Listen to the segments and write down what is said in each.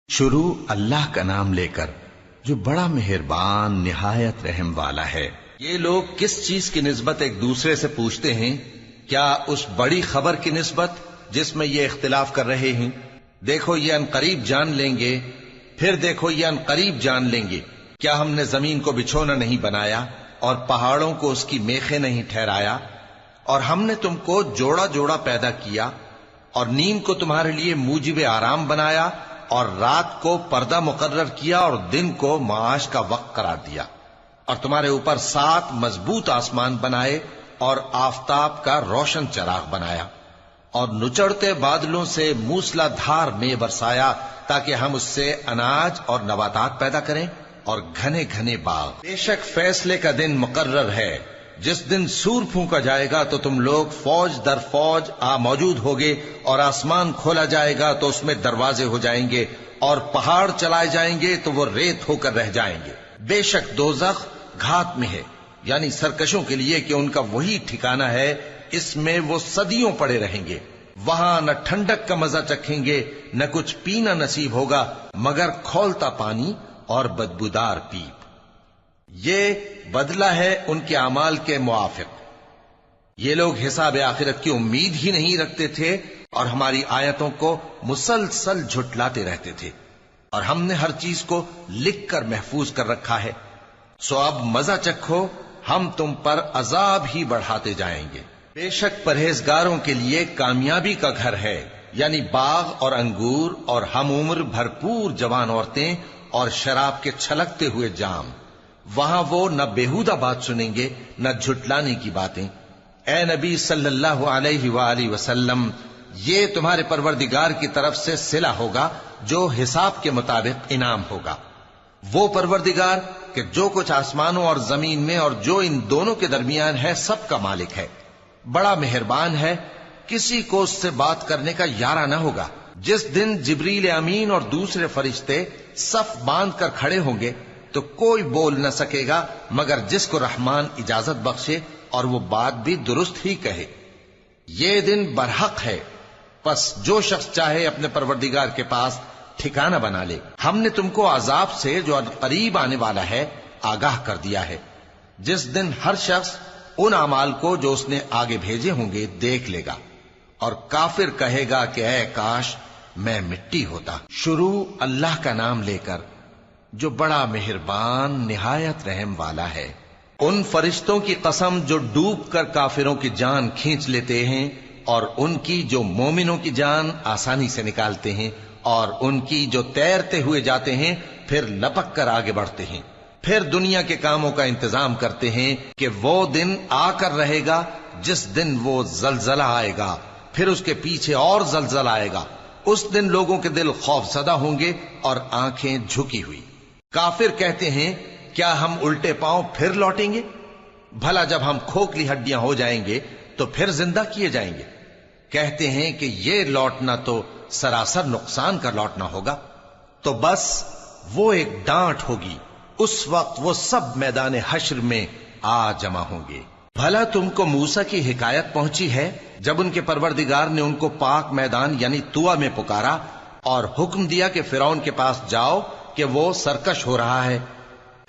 شروع اللہ کا نام لے کر جو بڑا مہربان نہایت رحم والا ہے۔ یہ لوگ کس چیز کی نسبت ایک دوسرے سے پوچھتے ہیں؟ کیا اس بڑی خبر کی نسبت جس میں یہ اختلاف کر رہے ہیں؟ دیکھو یہ انقریب جان لیں گے، پھر دیکھو یہ انقریب جان لیں گے۔ کیا ہم نے زمین کو بچھونا نہیں بنایا اور پہاڑوں کو اس کی میخیں نہیں ٹھہرایا؟ اور ہم نے تم کو جوڑا جوڑا پیدا کیا اور نیند کو تمہارے لیے موجب آرام بنایا اور رات کو پردہ مقرر کیا اور دن کو معاش کا وقت قرار دیا، اور تمہارے اوپر 7 مضبوط آسمان بنائے اور آفتاب کا روشن چراغ بنایا، اور نچڑتے بادلوں سے موسلا دھار میں برسایا تاکہ ہم اس سے اناج اور نباتات پیدا کریں اور گھنے گھنے باغ۔ بے شک فیصلے کا دن مقرر ہے، جس دن سور پھونکا جائے گا تو تم لوگ فوج در فوج موجود ہوگے، اور آسمان کھولا جائے گا تو اس میں دروازے ہو جائیں گے، اور پہاڑ چلائے جائیں گے تو وہ ریت ہو کر رہ جائیں گے۔ بے شک دوزخ گھات میں ہے، یعنی سرکشوں کے لیے کہ ان کا وہی ٹھکانہ ہے، اس میں وہ صدیوں پڑے رہیں گے۔ وہاں نہ ٹھنڈک کا مزہ چکھیں گے، نہ کچھ پینا نصیب ہوگا مگر کھولتا پانی اور بدبودار پیپ۔ یہ بدلہ ہے ان کے اعمال کے موافق۔ یہ لوگ حساب آخرت کی امید ہی نہیں رکھتے تھے اور ہماری آیتوں کو مسلسل جھٹلاتے رہتے تھے، اور ہم نے ہر چیز کو لکھ کر محفوظ کر رکھا ہے۔ سو اب مزہ چکھو، ہم تم پر عذاب ہی بڑھاتے جائیں گے۔ بے شک پرہیزگاروں کے لیے کامیابی کا گھر ہے، یعنی باغ اور انگور اور ہم عمر بھرپور جوان عورتیں اور شراب کے چھلکتے ہوئے جام۔ وہاں وہ نہ بیہودہ بات سنیں گے نہ جھٹلانے کی باتیں۔ اے نبی صلی اللہ علیہ وآلہ وسلم، یہ تمہارے پروردگار کی طرف سے صلہ ہوگا جو حساب کے مطابق انعام ہوگا۔ وہ پروردگار کہ جو کچھ آسمانوں اور زمین میں اور جو ان دونوں کے درمیان ہے سب کا مالک ہے، بڑا مہربان ہے، کسی کو اس سے بات کرنے کا یارہ نہ ہوگا۔ جس دن جبریل امین اور دوسرے فرشتے صف باندھ کر کھڑے ہوں گے تو کوئی بول نہ سکے گا مگر جس کو رحمان اجازت بخشے اور وہ بات بھی درست ہی کہے۔ یہ دن برحق ہے، پس جو شخص چاہے اپنے پروردگار کے پاس ٹھکانہ بنا لے۔ ہم نے تم کو عذاب سے جو قریب آنے والا ہے آگاہ کر دیا ہے، جس دن ہر شخص ان اعمال کو جو اس نے آگے بھیجے ہوں گے دیکھ لے گا، اور کافر کہے گا کہ اے کاش میں مٹی ہوتا۔ شروع اللہ کا نام لے کر جو بڑا مہربان نہایت رحم والا ہے۔ ان فرشتوں کی قسم جو ڈوب کر کافروں کی جان کھینچ لیتے ہیں، اور ان کی جو مومنوں کی جان آسانی سے نکالتے ہیں، اور ان کی جو تیرتے ہوئے جاتے ہیں پھر لپک کر آگے بڑھتے ہیں، پھر دنیا کے کاموں کا انتظام کرتے ہیں کہ وہ دن آ کر رہے گا جس دن وہ زلزلہ آئے گا، پھر اس کے پیچھے اور زلزلہ آئے گا۔ اس دن لوگوں کے دل خوف زدہ ہوں گے اور آنکھیں جھکی ہوئی۔ کافر کہتے ہیں کیا ہم الٹے پاؤں پھر لوٹیں گے؟ بھلا جب ہم کھوکھلی ہڈیاں ہو جائیں گے تو پھر زندہ کیے جائیں گے؟ کہتے ہیں کہ یہ لوٹنا تو سراسر نقصان کا لوٹنا ہوگا۔ تو بس وہ ایک ڈانٹ ہوگی، اس وقت وہ سب میدان حشر میں آ جمع ہوں گے۔ بھلا تم کو موسیٰ کی حکایت پہنچی ہے جب ان کے پروردگار نے ان کو پاک میدان یعنی طویٰ میں پکارا اور حکم دیا کہ فرعون کے پاس جاؤ کہ وہ سرکش ہو رہا ہے،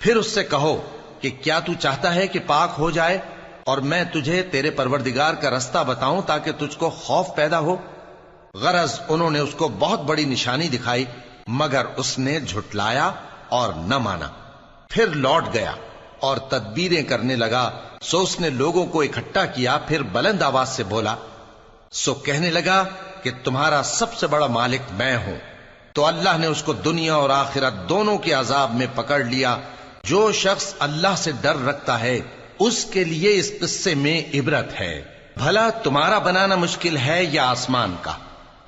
پھر اس سے کہو کہ کیا تو چاہتا ہے کہ پاک ہو جائے اور میں تجھے تیرے پروردگار کا رستہ بتاؤں تاکہ تجھ کو خوف پیدا ہو؟ غرض انہوں نے اس کو بہت بڑی نشانی دکھائی مگر اس نے جھٹلایا اور نہ مانا، پھر لوٹ گیا اور تدبیریں کرنے لگا۔ سو اس نے لوگوں کو اکٹھا کیا، پھر بلند آواز سے بولا، سو کہنے لگا کہ تمہارا سب سے بڑا مالک میں ہوں۔ تو اللہ نے اس کو دنیا اور آخرت دونوں کے عذاب میں پکڑ لیا۔ جو شخص اللہ سے ڈر رکھتا ہے اس کے لیے اس قصے میں عبرت ہے۔ بھلا تمہارا بنانا مشکل ہے یا آسمان کا؟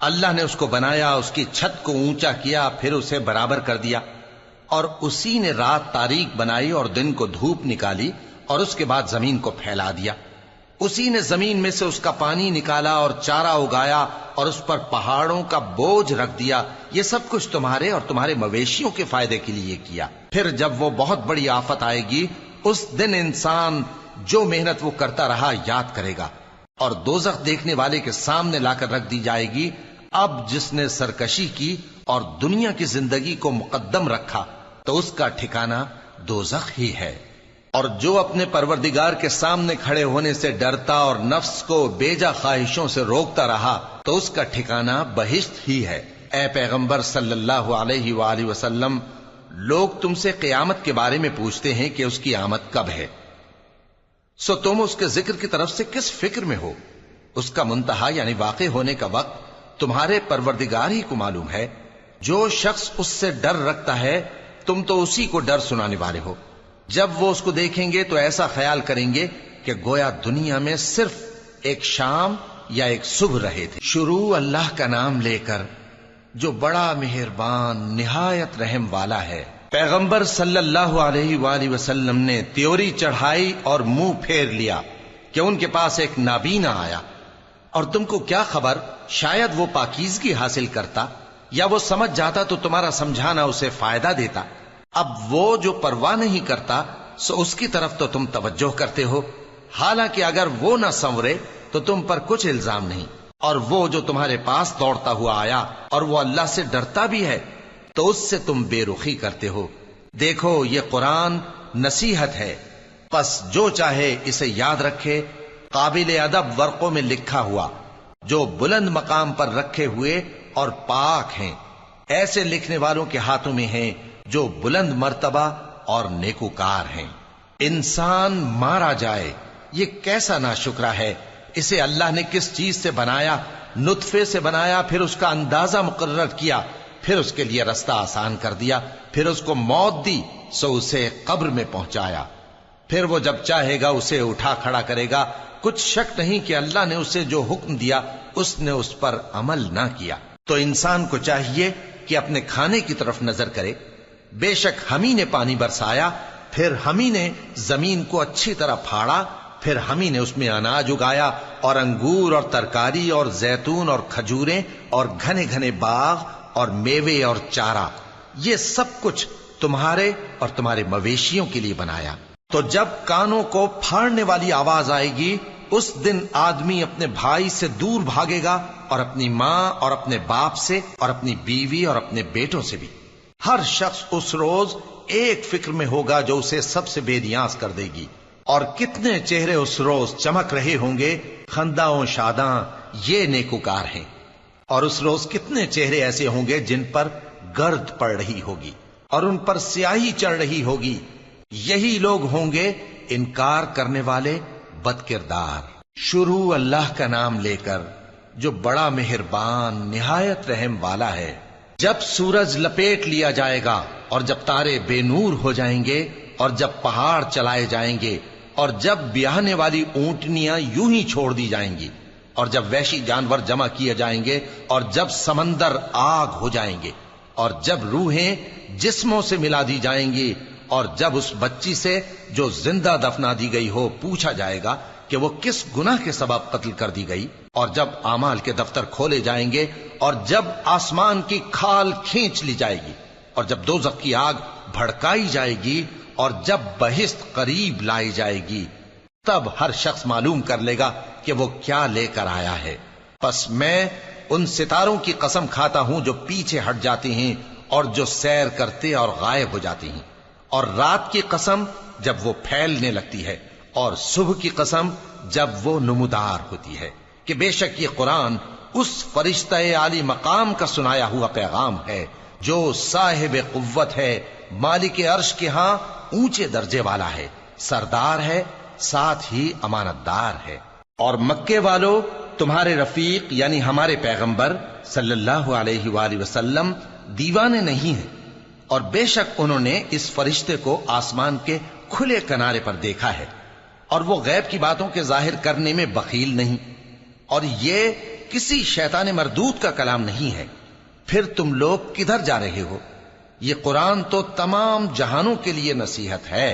اللہ نے اس کو بنایا، اس کی چھت کو اونچا کیا، پھر اسے برابر کر دیا، اور اسی نے رات تاریک بنائی اور دن کو دھوپ نکالی، اور اس کے بعد زمین کو پھیلا دیا۔ اسی نے زمین میں سے اس کا پانی نکالا اور چارہ اگایا اور اس پر پہاڑوں کا بوجھ رکھ دیا۔ یہ سب کچھ تمہارے اور تمہارے مویشیوں کے فائدے کے لیے کیا۔ پھر جب وہ بہت بڑی آفت آئے گی اس دن انسان جو محنت وہ کرتا رہا یاد کرے گا، اور دوزخ دیکھنے والے کے سامنے لا کر رکھ دی جائے گی۔ اب جس نے سرکشی کی اور دنیا کی زندگی کو مقدم رکھا تو اس کا ٹھکانہ دوزخ ہی ہے، اور جو اپنے پروردگار کے سامنے کھڑے ہونے سے ڈرتا اور نفس کو بیجا خواہشوں سے روکتا رہا تو اس کا ٹھکانہ بہشت ہی ہے۔ اے پیغمبر صلی اللہ علیہ وآلہ وسلم، لوگ تم سے قیامت کے بارے میں پوچھتے ہیں کہ اس کی آمد کب ہے، سو تم اس کے ذکر کی طرف سے کس فکر میں ہو؟ اس کا منتہا یعنی واقع ہونے کا وقت تمہارے پروردگار ہی کو معلوم ہے۔ جو شخص اس سے ڈر رکھتا ہے تم تو اسی کو ڈر سنانے والے ہو۔ جب وہ اس کو دیکھیں گے تو ایسا خیال کریں گے کہ گویا دنیا میں صرف ایک شام یا ایک صبح رہے تھے۔ شروع اللہ کا نام لے کر جو بڑا مہربان نہایت رحم والا ہے۔ پیغمبر صلی اللہ علیہ وآلہ وسلم نے تیوری چڑھائی اور منہ پھیر لیا کہ ان کے پاس ایک نابینا آیا، اور تم کو کیا خبر، شاید وہ پاکیزگی حاصل کرتا یا وہ سمجھ جاتا تو تمہارا سمجھانا اسے فائدہ دیتا۔ اب وہ جو پرواہ نہیں کرتا سو اس کی طرف تو تم توجہ کرتے ہو، حالانکہ اگر وہ نہ سنورے تو تم پر کچھ الزام نہیں۔ اور وہ جو تمہارے پاس دوڑتا ہوا آیا اور وہ اللہ سے ڈرتا بھی ہے تو اس سے تم بے رخی کرتے ہو۔ دیکھو یہ قرآن نصیحت ہے، پس جو چاہے اسے یاد رکھے۔ قابل ادب ورقوں میں لکھا ہوا جو بلند مقام پر رکھے ہوئے اور پاک ہیں، ایسے لکھنے والوں کے ہاتھوں میں ہیں جو بلند مرتبہ اور نیکوکار ہیں۔ انسان مارا جائے، یہ کیسا ناشکرا ہے۔ اسے اللہ نے کس چیز سے بنایا؟ نطفے سے بنایا، پھر اس کا اندازہ مقرر کیا، پھر اس کے لیے رستہ آسان کر دیا، پھر اس کو موت دی سو اسے قبر میں پہنچایا، پھر وہ جب چاہے گا اسے اٹھا کھڑا کرے گا۔ کچھ شک نہیں کہ اللہ نے اسے جو حکم دیا اس نے اس پر عمل نہ کیا۔ تو انسان کو چاہیے کہ اپنے کھانے کی طرف نظر کرے۔ بے شک ہم ہی نے پانی برسایا، پھر ہم ہی نے زمین کو اچھی طرح پھاڑا، پھر ہم ہی نے اس میں اناج اگایا اور انگور اور ترکاری اور زیتون اور کھجوریں اور گھنے گھنے باغ اور میوے اور چارہ، یہ سب کچھ تمہارے اور تمہارے مویشیوں کے لیے بنایا۔ تو جب کانوں کو پھاڑنے والی آواز آئے گی اس دن آدمی اپنے بھائی سے دور بھاگے گا، اور اپنی ماں اور اپنے باپ سے اور اپنی بیوی اور اپنے بیٹوں سے بھی۔ ہر شخص اس روز ایک فکر میں ہوگا جو اسے سب سے بے نیاز کر دے گی۔ اور کتنے چہرے اس روز چمک رہے ہوں گے، خنداں و شاداں، یہ نیکوکار ہیں۔ اور اس روز کتنے چہرے ایسے ہوں گے جن پر گرد پڑ رہی ہوگی اور ان پر سیاہی چڑھ رہی ہوگی، یہی لوگ ہوں گے انکار کرنے والے بد کردار۔ شروع اللہ کا نام لے کر جو بڑا مہربان نہایت رحم والا ہے۔ جب سورج لپیٹ لیا جائے گا اور جب تارے بے نور ہو جائیں گے اور جب پہاڑ چلائے جائیں گے اور جب بیاہنے والی اونٹنیاں یوں ہی چھوڑ دی جائیں گی اور جب وحشی جانور جمع کیے جائیں گے اور جب سمندر آگ ہو جائیں گے اور جب روحیں جسموں سے ملا دی جائیں گی اور جب اس بچی سے جو زندہ دفنا دی گئی ہو پوچھا جائے گا کہ وہ کس گناہ کے سبب قتل کر دی گئی، اور جب اعمال کے دفتر کھولے جائیں گے اور جب آسمان کی کھال کھینچ لی جائے گی اور جب دوزخ کی آگ بھڑکائی جائے گی اور جب بہشت قریب لائی جائے گی، تب ہر شخص معلوم کر لے گا کہ وہ کیا لے کر آیا ہے۔ پس میں ان ستاروں کی قسم کھاتا ہوں جو پیچھے ہٹ جاتے ہیں اور جو سیر کرتے اور غائب ہو جاتے ہیں، اور رات کی قسم جب وہ پھیلنے لگتی ہے، اور صبح کی قسم جب وہ نمودار ہوتی ہے، کہ بے شک یہ قرآن اس فرشتہ عالی مقام کا سنایا ہوا پیغام ہے جو صاحب قوت ہے، مالک عرش کے ہاں اونچے درجے والا ہے، سردار ہے، ساتھ ہی امانت دار ہے۔ اور مکے والو، تمہارے رفیق یعنی ہمارے پیغمبر صلی اللہ علیہ وآلہ وسلم دیوانے نہیں ہیں، اور بے شک انہوں نے اس فرشتے کو آسمان کے کھلے کنارے پر دیکھا ہے، اور وہ غیب کی باتوں کے ظاہر کرنے میں بخیل نہیں، اور یہ کسی شیطان مردود کا کلام نہیں ہے۔ پھر تم لوگ کدھر جا رہے ہو؟ یہ قرآن تو تمام جہانوں کے لیے نصیحت ہے،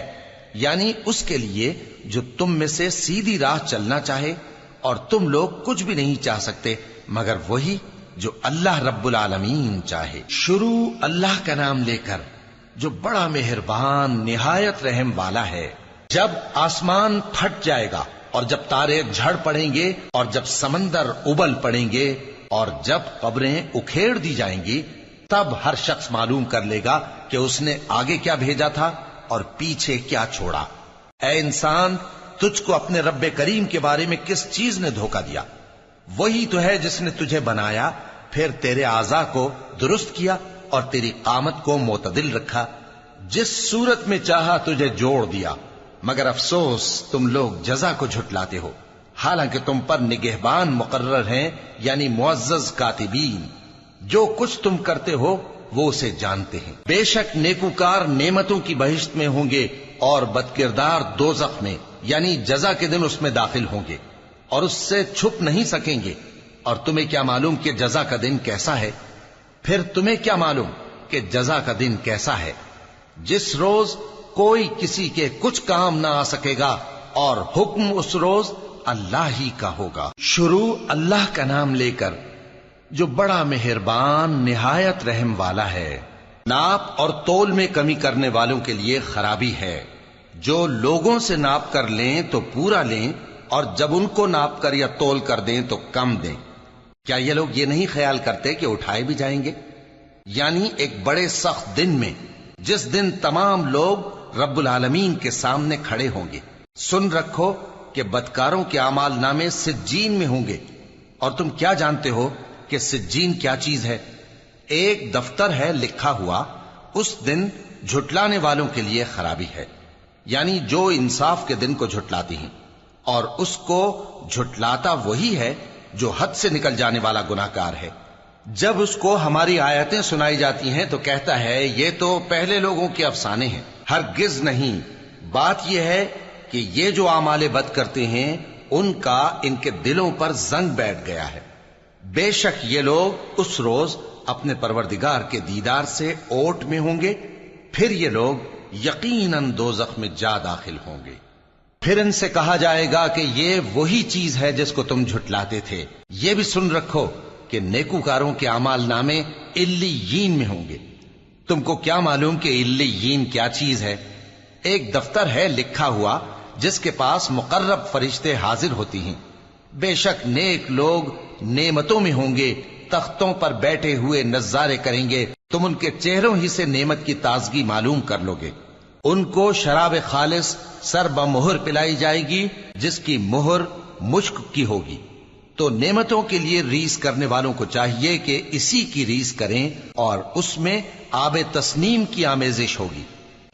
یعنی اس کے لیے جو تم میں سے سیدھی راہ چلنا چاہے، اور تم لوگ کچھ بھی نہیں چاہ سکتے مگر وہی جو اللہ رب العالمین چاہے۔ شروع اللہ کا نام لے کر جو بڑا مہربان نہایت رحم والا ہے۔ جب آسمان پھٹ جائے گا اور جب تارے جھڑ پڑیں گے اور جب سمندر ابل پڑیں گے اور جب قبریں اکھیڑ دی جائیں گی، تب ہر شخص معلوم کر لے گا کہ اس نے آگے کیا بھیجا تھا اور پیچھے کیا چھوڑا۔ اے انسان، تجھ کو اپنے رب کریم کے بارے میں کس چیز نے دھوکہ دیا؟ وہی تو ہے جس نے تجھے بنایا، پھر تیرے اعضاء کو درست کیا اور تیری قامت کو معتدل رکھا، جس صورت میں چاہا تجھے جوڑ دیا۔ مگر افسوس تم لوگ جزا کو جھٹلاتے ہو، حالانکہ تم پر نگہبان مقرر ہیں، یعنی معزز کاتبین۔ جو کچھ تم کرتے ہو وہ اسے جانتے ہیں۔ بے شک نیکوکار نعمتوں کی بہشت میں ہوں گے اور بدکردار دوزخ میں، یعنی جزا کے دن اس میں داخل ہوں گے اور اس سے چھپ نہیں سکیں گے۔ اور تمہیں کیا معلوم کہ جزا کا دن کیسا ہے؟ پھر تمہیں کیا معلوم کہ جزا کا دن کیسا ہے؟ جس روز کوئی کسی کے کچھ کام نہ آ سکے گا اور حکم اس روز اللہ ہی کا ہوگا۔ شروع اللہ کا نام لے کر جو بڑا مہربان نہایت رحم والا ہے۔ ناپ اور تول میں کمی کرنے والوں کے لیے خرابی ہے۔ جو لوگوں سے ناپ کر لیں تو پورا لیں، اور جب ان کو ناپ کر یا تول کر دیں تو کم دیں۔ کیا یہ لوگ یہ نہیں خیال کرتے کہ اٹھائے بھی جائیں گے؟ یعنی ایک بڑے سخت دن میں، جس دن تمام لوگ رب العالمین کے سامنے کھڑے ہوں گے۔ سن رکھو کہ بدکاروں کے اعمال نامے سجین میں ہوں گے، اور تم کیا جانتے ہو کہ سجین کیا چیز ہے؟ ایک دفتر ہے لکھا ہوا، اس دن جھٹلانے والوں کے لیے خرابی ہے، یعنی جو انصاف کے دن کو جھٹلاتی ہیں، اور اس کو جھٹلاتا وہی ہے جو حد سے نکل جانے والا گناہگار ہے۔ جب اس کو ہماری آیتیں سنائی جاتی ہیں تو کہتا ہے یہ تو پہلے لوگوں کے افسانے ہیں۔ ہرگز نہیں، بات یہ ہے کہ یہ جو اعمال بد کرتے ہیں ان کا ان کے دلوں پر زنگ بیٹھ گیا ہے۔ بے شک یہ لوگ اس روز اپنے پروردگار کے دیدار سے اوٹ میں ہوں گے، پھر یہ لوگ یقیناً دوزخ میں جا داخل ہوں گے۔ پھر ان سے کہا جائے گا کہ یہ وہی چیز ہے جس کو تم جھٹلاتے تھے۔ یہ بھی سن رکھو کہ نیکوکاروں کے اعمال نامے علیین میں ہوں گے۔ تم کو کیا معلوم کہ علیین کیا چیز ہے؟ ایک دفتر ہے لکھا ہوا جس کے پاس مقرب فرشتے حاضر ہوتی ہیں۔ بے شک نیک لوگ نعمتوں میں ہوں گے، تختوں پر بیٹھے ہوئے نظارے کریں گے، تم ان کے چہروں ہی سے نعمت کی تازگی معلوم کر لو گے۔ ان کو شراب خالص سر بمہر پلائی جائے گی جس کی مہر مشک کی ہوگی۔ تو نعمتوں کے لیے ریس کرنے والوں کو چاہیے کہ اسی کی ریس کریں، اور اس میں آب تسنیم کی آمیزش ہوگی۔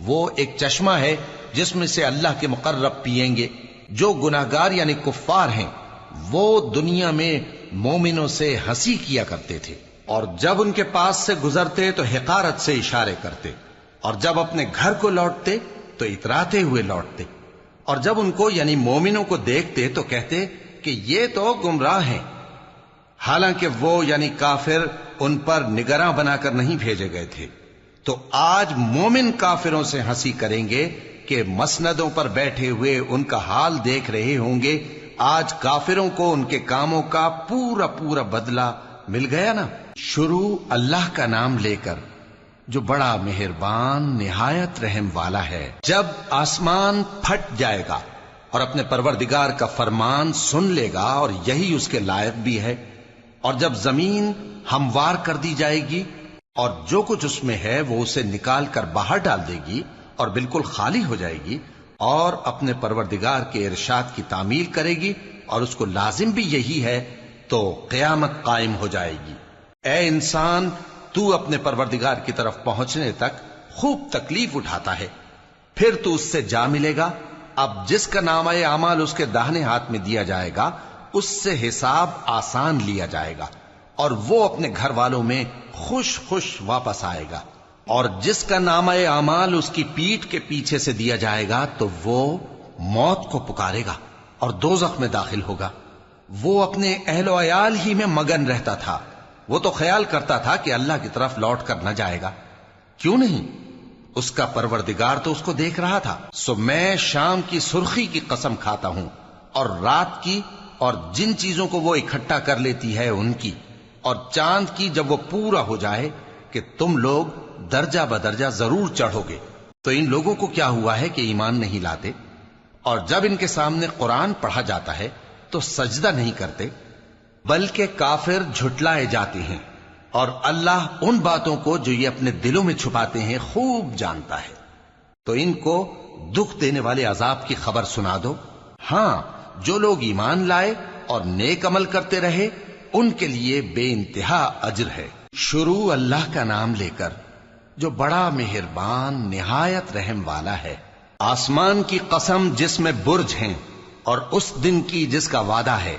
وہ ایک چشمہ ہے جس میں سے اللہ کے مقرب پیئیں گے۔ جو گناہگار یعنی کفار ہیں وہ دنیا میں مومنوں سے ہنسی کیا کرتے تھے، اور جب ان کے پاس سے گزرتے تو حقارت سے اشارے کرتے، اور جب اپنے گھر کو لوٹتے تو اتراتے ہوئے لوٹتے، اور جب ان کو یعنی مومنوں کو دیکھتے تو کہتے کہ یہ تو گمراہ ہیں، حالانکہ وہ یعنی کافر ان پر نگراں بنا کر نہیں بھیجے گئے تھے۔ تو آج مومن کافروں سے ہنسی کریں گے کہ مسندوں پر بیٹھے ہوئے ان کا حال دیکھ رہے ہوں گے۔ آج کافروں کو ان کے کاموں کا پورا پورا بدلہ مل گیا نا۔ شروع اللہ کا نام لے کر جو بڑا مہربان نہایت رحم والا ہے۔ جب آسمان پھٹ جائے گا اور اپنے پروردگار کا فرمان سن لے گا، اور یہی اس کے لائق بھی ہے، اور جب زمین ہموار کر دی جائے گی اور جو کچھ اس میں ہے وہ اسے نکال کر باہر ڈال دے گی اور بالکل خالی ہو جائے گی، اور اپنے پروردگار کے ارشاد کی تعمیل کرے گی، اور اس کو لازم بھی یہی ہے، تو قیامت قائم ہو جائے گی۔ اے انسان، تو اپنے پروردگار کی طرف پہنچنے تک خوب تکلیف اٹھاتا ہے، پھر تو اس سے جا ملے گا۔ اب جس کا نامہ اعمال اس کے داہنے ہاتھ میں دیا جائے گا اس سے حساب آسان لیا جائے گا، اور وہ اپنے گھر والوں میں خوش خوش واپس آئے گا۔ اور جس کا نامہ اعمال اس کی پیٹھ کے پیچھے سے دیا جائے گا تو وہ موت کو پکارے گا اور دوزخ میں داخل ہوگا۔ وہ اپنے اہل و عیال ہی میں مگن رہتا تھا، وہ تو خیال کرتا تھا کہ اللہ کی طرف لوٹ کر نہ جائے گا، کیوں نہیں؟ اس کا پروردگار تو اس کو دیکھ رہا تھا۔ سو میں شام کی سرخی کی قسم کھاتا ہوں، اور رات کی، اور جن چیزوں کو وہ اکٹھا کر لیتی ہے ان کی، اور چاند کی جب وہ پورا ہو جائے، کہ تم لوگ درجہ بدرجہ ضرور چڑھو گے۔ تو ان لوگوں کو کیا ہوا ہے کہ ایمان نہیں لاتے؟ اور جب ان کے سامنے قرآن پڑھا جاتا ہے تو سجدہ نہیں کرتے، بلکہ کافر جھٹلائے جاتے ہیں۔ اور اللہ ان باتوں کو جو یہ اپنے دلوں میں چھپاتے ہیں خوب جانتا ہے۔ تو ان کو دکھ دینے والے عذاب کی خبر سنا دو۔ ہاں، جو لوگ ایمان لائے اور نیک عمل کرتے رہے ان کے لیے بے انتہا اجر ہے۔ شروع اللہ کا نام لے کر جو بڑا مہربان نہایت رحم والا ہے۔ آسمان کی قسم جس میں برج ہیں، اور اس دن کی جس کا وعدہ ہے،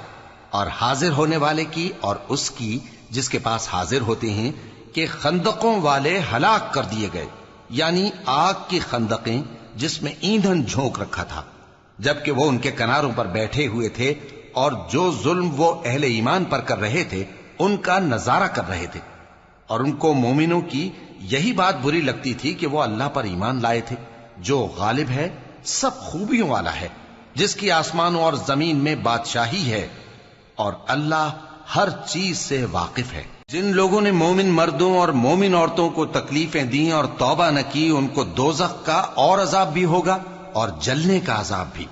اور حاضر ہونے والے کی اور اس کی جس کے پاس حاضر ہوتے ہیں، کہ خندقوں والے ہلاک کر دیے گئے، یعنی آگ کی خندقیں جس میں ایندھن جھونک رکھا تھا، جبکہ وہ ان کے کناروں پر بیٹھے ہوئے تھے اور جو ظلم وہ اہل ایمان پر کر رہے تھے ان کا نظارہ کر رہے تھے، اور ان کو مومنوں کی یہی بات بری لگتی تھی کہ وہ اللہ پر ایمان لائے تھے جو غالب ہے، سب خوبیوں والا ہے، جس کی آسمانوں اور زمین میں بادشاہی ہے، اور اللہ ہر چیز سے واقف ہے۔ جن لوگوں نے مومن مردوں اور مومن عورتوں کو تکلیفیں دیں اور توبہ نہ کی، ان کو دوزخ کا اور عذاب بھی ہوگا اور جلنے کا عذاب بھی۔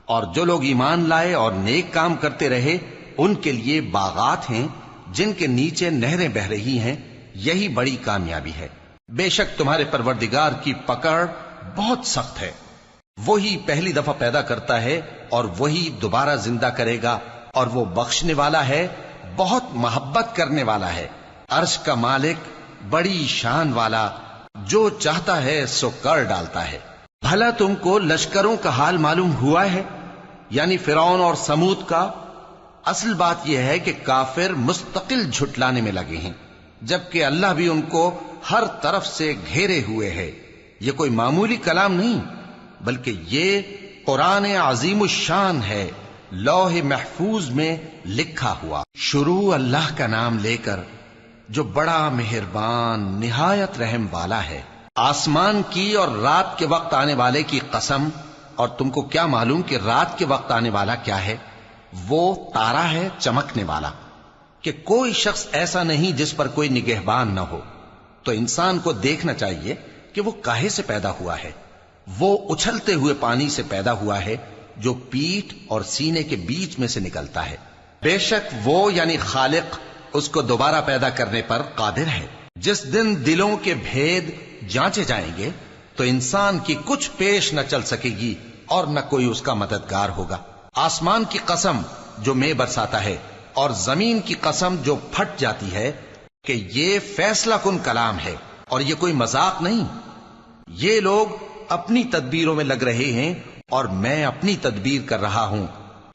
اور جو لوگ ایمان لائے اور نیک کام کرتے رہے ان کے لیے باغات ہیں جن کے نیچے نہریں بہ رہی ہیں، یہی بڑی کامیابی ہے۔ بے شک تمہارے پروردگار کی پکڑ بہت سخت ہے، وہی پہلی دفعہ پیدا کرتا ہے اور وہی دوبارہ زندہ کرے گا، اور وہ بخشنے والا ہے، بہت محبت کرنے والا ہے، عرش کا مالک، بڑی شان والا، جو چاہتا ہے سو کر ڈالتا ہے۔ بھلا تم کو لشکروں کا حال معلوم ہوا ہے، یعنی فرعون اور سمود کا؟ اصل بات یہ ہے کہ کافر مستقل جھٹلانے میں لگے ہیں، جبکہ اللہ بھی ان کو ہر طرف سے گھیرے ہوئے ہے۔ یہ کوئی معمولی کلام نہیں، بلکہ یہ قرآن عظیم الشان ہے، لوح محفوظ میں لکھا ہوا۔ شروع اللہ کا نام لے کر جو بڑا مہربان نہایت رحم والا ہے۔ آسمان کی اور رات کے وقت آنے والے کی قسم، اور تم کو کیا معلوم کہ رات کے وقت آنے والا کیا ہے؟ وہ تارا ہے چمکنے والا، کہ کوئی شخص ایسا نہیں جس پر کوئی نگہبان نہ ہو۔ تو انسان کو دیکھنا چاہیے کہ وہ کاہے سے پیدا ہوا ہے۔ وہ اچھلتے ہوئے پانی سے پیدا ہوا ہے جو پیٹھ اور سینے کے بیچ میں سے نکلتا ہے۔ بے شک وہ یعنی خالق اس کو دوبارہ پیدا کرنے پر قادر ہے۔ جس دن دلوں کے بھید جانچے جائیں گے تو انسان کی کچھ پیش نہ چل سکے گی اور نہ کوئی اس کا مددگار ہوگا۔ آسمان کی قسم جو مے برساتا ہے، اور زمین کی قسم جو پھٹ جاتی ہے، کہ یہ فیصلہ کن کلام ہے اور یہ کوئی مذاق نہیں۔ یہ لوگ اپنی تدبیروں میں لگ رہے ہیں اور میں اپنی تدبیر کر رہا ہوں۔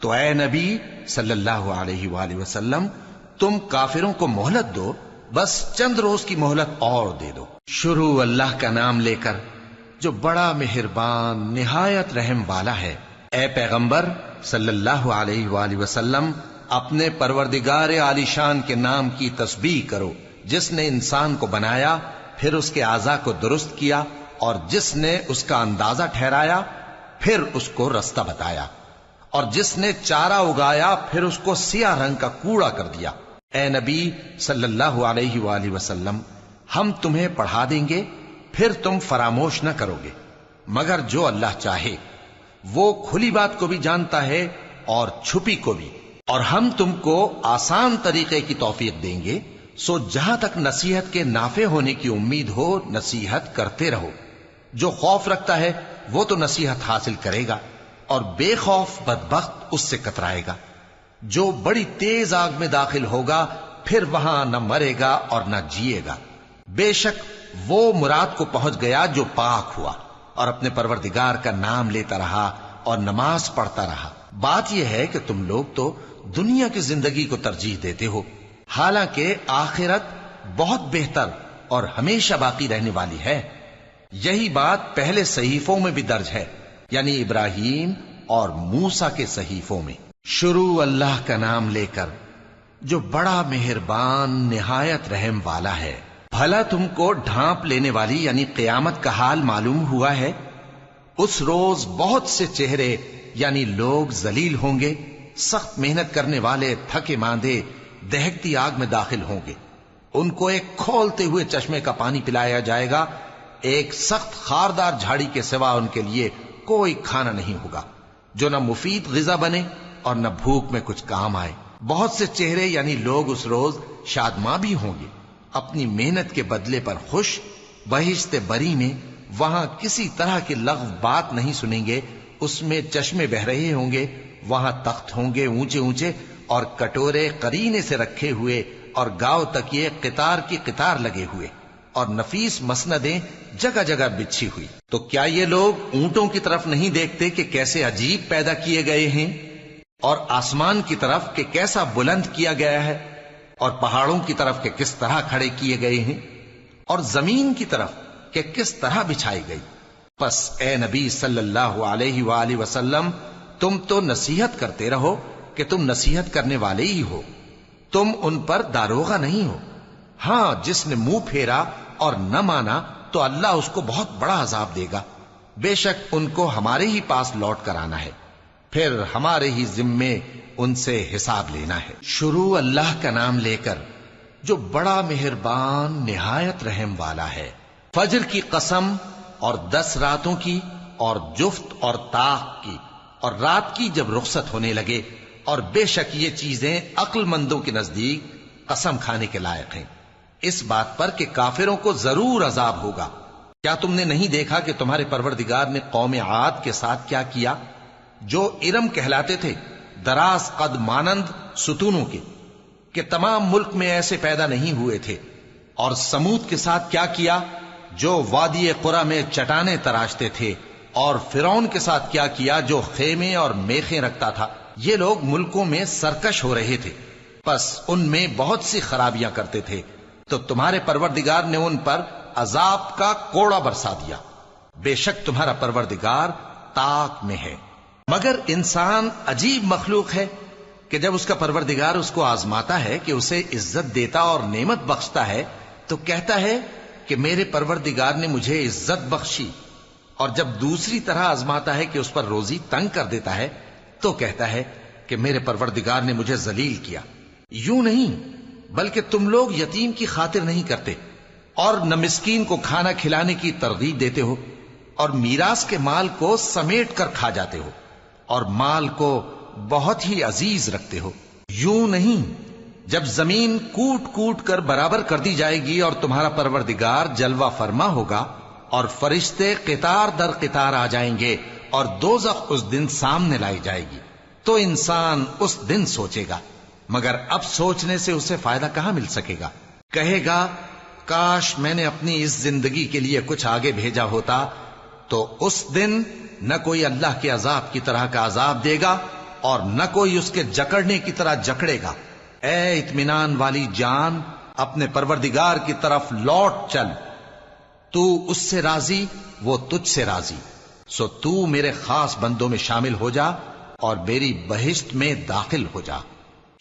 تو اے نبی صلی اللہ علیہ وآلہ وسلم، تم کافروں کو مہلت دو، بس چند روز کی مہلت اور دے دو۔ شروع اللہ کا نام لے کر جو بڑا مہربان نہایت رحم والا ہے۔ اے پیغمبر صلی اللہ علیہ وآلہ وسلم، اپنے پروردگار عالی شان کے نام کی تسبیح کرو، جس نے انسان کو بنایا، پھر اس کے اعضاء کو درست کیا، اور جس نے اس کا اندازہ ٹھہرایا، پھر اس کو رستہ بتایا، اور جس نے چارہ اگایا، پھر اس کو سیاہ رنگ کا کوڑا کر دیا۔ اے نبی صلی اللہ علیہ وآلہ وسلم، ہم تمہیں پڑھا دیں گے، پھر تم فراموش نہ کرو گے، مگر جو اللہ چاہے۔ وہ کھلی بات کو بھی جانتا ہے اور چھپی کو بھی، اور ہم تم کو آسان طریقے کی توفیق دیں گے، سو جہاں تک نصیحت کے نافع ہونے کی امید ہو نصیحت کرتے رہو۔ جو خوف رکھتا ہے وہ تو نصیحت حاصل کرے گا، اور بے خوف بدبخت اس سے کترائے گا۔ جو بڑی تیز آگ میں داخل ہوگا، پھر وہاں نہ مرے گا اور نہ جیے گا۔ بے شک وہ مراد کو پہنچ گیا جو پاک ہوا اور اپنے پروردگار کا نام لیتا رہا اور نماز پڑھتا رہا۔ بات یہ ہے کہ تم لوگ تو دنیا کی زندگی کو ترجیح دیتے ہو، حالانکہ آخرت بہت بہتر اور ہمیشہ باقی رہنے والی ہے۔ یہی بات پہلے صحیفوں میں بھی درج ہے، یعنی ابراہیم اور موسیٰ کے صحیفوں میں۔ شروع اللہ کا نام لے کر جو بڑا مہربان نہایت رحم والا ہے۔ بھلا تم کو ڈھانپ لینے والی یعنی قیامت کا حال معلوم ہوا ہے؟ اس روز بہت سے چہرے یعنی لوگ ذلیل ہوں گے، سخت محنت کرنے والے تھکے ماندے دہکتی آگ میں داخل ہوں گے۔ ان کو ایک کھولتے ہوئے چشمے کا پانی پلایا جائے گا، ایک سخت خاردار جھاڑی کے سوا ان کے لیے کوئی کھانا نہیں ہوگا جو نہ مفید غذا بنے اور نہ بھوک میں کچھ کام آئے۔ بہت سے چہرے یعنی لوگ اس روز شادماں بھی ہوں گے، اپنی محنت کے بدلے پر خوش بہشت بری میں وہاں کسی طرح کی لغو بات نہیں سنیں گے، اس میں چشمے بہ رہے ہوں گے، وہاں تخت ہوں گے اونچے اونچے اور کٹورے قرینے سے رکھے ہوئے اور گاؤ تکیے قطار کی قطار لگے ہوئے اور نفیس مسندیں جگہ جگہ بچھی ہوئی۔ تو کیا یہ لوگ اونٹوں کی طرف نہیں دیکھتے کہ کیسے عجیب پیدا کیے گئے ہیں، اور آسمان کی طرف کہ کیسا بلند کیا گیا ہے، اور پہاڑوں کی طرف کہ کس طرح کھڑے کیے گئے ہیں، اور زمین کی طرف کہ کس طرح بچھائی گئی؟ پس اے نبی صلی اللہ علیہ وآلہ وسلم، تم تو نصیحت کرتے رہو کہ تم نصیحت کرنے والے ہی ہو، تم ان پر داروغہ نہیں ہو۔ ہاں، جس نے منہ پھیرا اور نہ مانا تو اللہ اس کو بہت بڑا عذاب دے گا، بے شک ان کو ہمارے ہی پاس لوٹ کر آنا ہے، پھر ہمارے ہی ذمے ان سے حساب لینا ہے۔ شروع اللہ کا نام لے کر جو بڑا مہربان نہایت رحم والا ہے۔ فجر کی قسم اور 10 راتوں کی اور جفت اور طاق کی اور رات کی جب رخصت ہونے لگے، اور بے شک یہ چیزیں عقل مندوں کے نزدیک قسم کھانے کے لائق ہیں، اس بات پر کہ کافروں کو ضرور عذاب ہوگا۔ کیا تم نے نہیں دیکھا کہ تمہارے پروردگار نے قوم عاد کے ساتھ کیا کیا، جو ارم کہلاتے تھے، دراز قد مانند ستونوں کے، کہ تمام ملک میں ایسے پیدا نہیں ہوئے تھے؟ اور سمود کے ساتھ کیا کیا، جو وادی قرا میں چٹانیں تراشتے تھے؟ اور فرعون کے ساتھ کیا کیا، جو خیمے اور میخیں رکھتا تھا؟ یہ لوگ ملکوں میں سرکش ہو رہے تھے، پس ان میں بہت سی خرابیاں کرتے تھے، تو تمہارے پروردگار نے ان پر عذاب کا کوڑا برسا دیا۔ بے شک تمہارا پروردگار طاق میں ہے۔ مگر انسان عجیب مخلوق ہے کہ جب اس کا پروردگار اس کو آزماتا ہے کہ اسے عزت دیتا اور نعمت بخشتا ہے تو کہتا ہے کہ میرے پروردگار نے مجھے عزت بخشی، اور جب دوسری طرح آزماتا ہے کہ اس پر روزی تنگ کر دیتا ہے تو کہتا ہے کہ میرے پروردگار نے مجھے ذلیل کیا۔ یوں نہیں، بلکہ تم لوگ یتیم کی خاطر نہیں کرتے، اور نہ مسکین کو کھانا کھلانے کی ترغیب دیتے ہو، اور میراث کے مال کو سمیٹ کر کھا جاتے ہو، اور مال کو بہت ہی عزیز رکھتے ہو۔ یوں نہیں، جب زمین کوٹ کوٹ کر برابر کر دی جائے گی اور تمہارا پروردگار جلوہ فرما ہوگا اور فرشتے قطار در قطار آ جائیں گے اور دوزخ اس دن سامنے لائی جائے گی، تو انسان اس دن سوچے گا، مگر اب سوچنے سے اسے فائدہ کہاں مل سکے گا؟ کہے گا کاش میں نے اپنی اس زندگی کے لیے کچھ آگے بھیجا ہوتا، تو اس دن نہ کوئی اللہ کے عذاب کی طرح کا عذاب دے گا اور نہ کوئی اس کے جکڑنے کی طرح جکڑے گا۔ اے اطمینان والی جان، اپنے پروردگار کی طرف لوٹ چل، تو اس سے راضی، وہ تجھ سے راضی، سو تو میرے خاص بندوں میں شامل ہو جا اور میری بہشت میں داخل ہو جا۔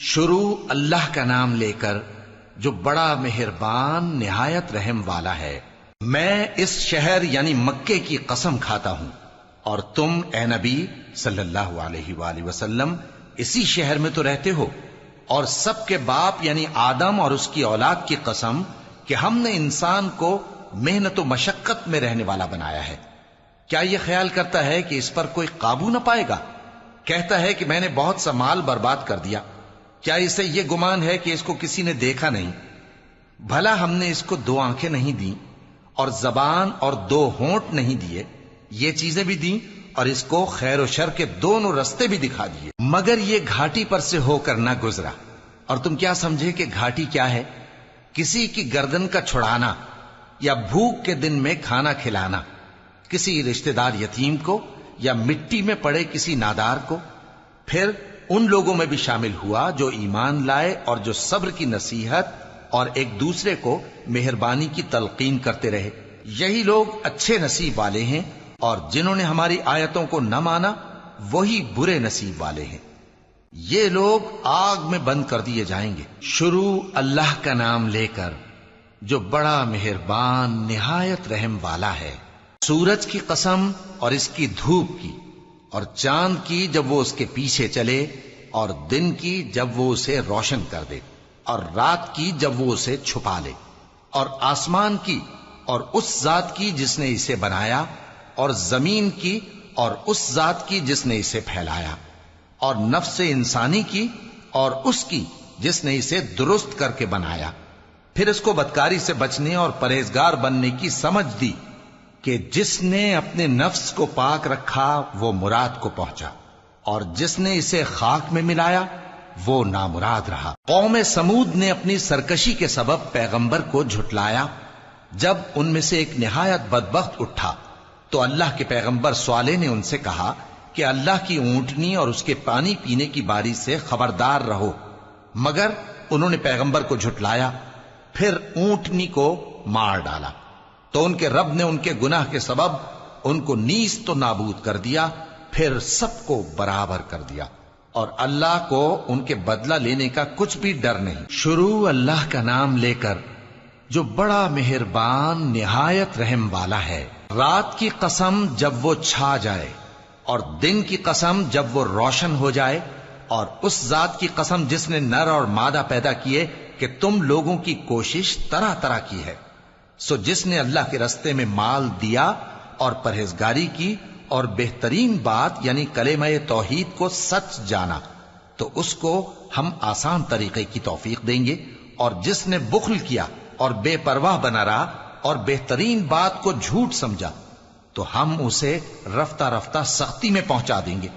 شروع اللہ کا نام لے کر جو بڑا مہربان نہایت رحم والا ہے۔ میں اس شہر یعنی مکے کی قسم کھاتا ہوں، اور تم اے نبی صلی اللہ علیہ وآلہ وسلم اسی شہر میں تو رہتے ہو، اور سب کے باپ یعنی آدم اور اس کی اولاد کی قسم کہ ہم نے انسان کو محنت و مشقت میں رہنے والا بنایا ہے۔ کیا یہ خیال کرتا ہے کہ اس پر کوئی قابو نہ پائے گا؟ کہتا ہے کہ میں نے بہت سا مال برباد کر دیا۔ کیا اسے یہ گمان ہے کہ اس کو کسی نے دیکھا نہیں؟ بھلا ہم نے اس کو 2 آنکھیں نہیں دیں اور زبان اور 2 ہونٹ نہیں دیے؟ یہ چیزیں بھی دیں اور اس کو خیر و شر کے دونوں رستے بھی دکھا دیے، مگر یہ گھاٹی پر سے ہو کر نہ گزرا۔ اور تم کیا سمجھے کہ گھاٹی کیا ہے؟ کسی کی گردن کا چھڑانا، یا بھوک کے دن میں کھانا کھلانا، کسی رشتہ دار یتیم کو، یا مٹی میں پڑے کسی نادار کو۔ پھر ان لوگوں میں بھی شامل ہوا جو ایمان لائے اور جو صبر کی نصیحت اور ایک دوسرے کو مہربانی کی تلقین کرتے رہے۔ یہی لوگ اچھے نصیب والے ہیں، اور جنہوں نے ہماری آیتوں کو نہ مانا وہی برے نصیب والے ہیں۔ یہ لوگ آگ میں بند کر دیے جائیں گے۔ شروع اللہ کا نام لے کر جو بڑا مہربان نہایت رحم والا ہے۔ سورج کی قسم اور اس کی دھوپ کی، اور چاند کی جب وہ اس کے پیچھے چلے، اور دن کی جب وہ اسے روشن کر دے، اور رات کی جب وہ اسے چھپا لے، اور آسمان کی اور اس ذات کی جس نے اسے بنایا، اور زمین کی اور اس ذات کی جس نے اسے پھیلایا، اور نفس انسانی کی اور اس کی جس نے اسے درست کر کے بنایا۔ پھر اس کو بدکاری سے بچنے اور پرہیزگار بننے کی سمجھ دی کہ جس نے اپنے نفس کو پاک رکھا وہ مراد کو پہنچا، اور جس نے اسے خاک میں ملایا وہ نامراد رہا۔ قوم سمود نے اپنی سرکشی کے سبب پیغمبر کو جھٹلایا۔ جب ان میں سے ایک نہایت بدبخت اٹھا تو اللہ کے پیغمبر صالح نے ان سے کہا کہ اللہ کی اونٹنی اور اس کے پانی پینے کی باری سے خبردار رہو، مگر انہوں نے پیغمبر کو جھٹلایا، پھر اونٹنی کو مار ڈالا تو ان کے رب نے ان کے گناہ کے سبب ان کو نیست و نابود کر دیا، پھر سب کو برابر کر دیا، اور اللہ کو ان کے بدلہ لینے کا کچھ بھی ڈر نہیں۔ شروع اللہ کا نام لے کر جو بڑا مہربان نہایت رحم والا ہے۔ رات کی قسم جب وہ چھا جائے، اور دن کی قسم جب وہ روشن ہو جائے، اور اس ذات کی قسم جس نے نر اور مادہ پیدا کیے کہ تم لوگوں کی کوشش طرح طرح کی ہے۔ سو جس نے اللہ کے رستے میں مال دیا اور پرہیزگاری کی اور بہترین بات یعنی کلمہ توحید کو سچ جانا، تو اس کو ہم آسان طریقے کی توفیق دیں گے، اور جس نے بخل کیا اور بے پرواہ بنا رہا اور بہترین بات کو جھوٹ سمجھا، تو ہم اسے رفتہ رفتہ سختی میں پہنچا دیں گے،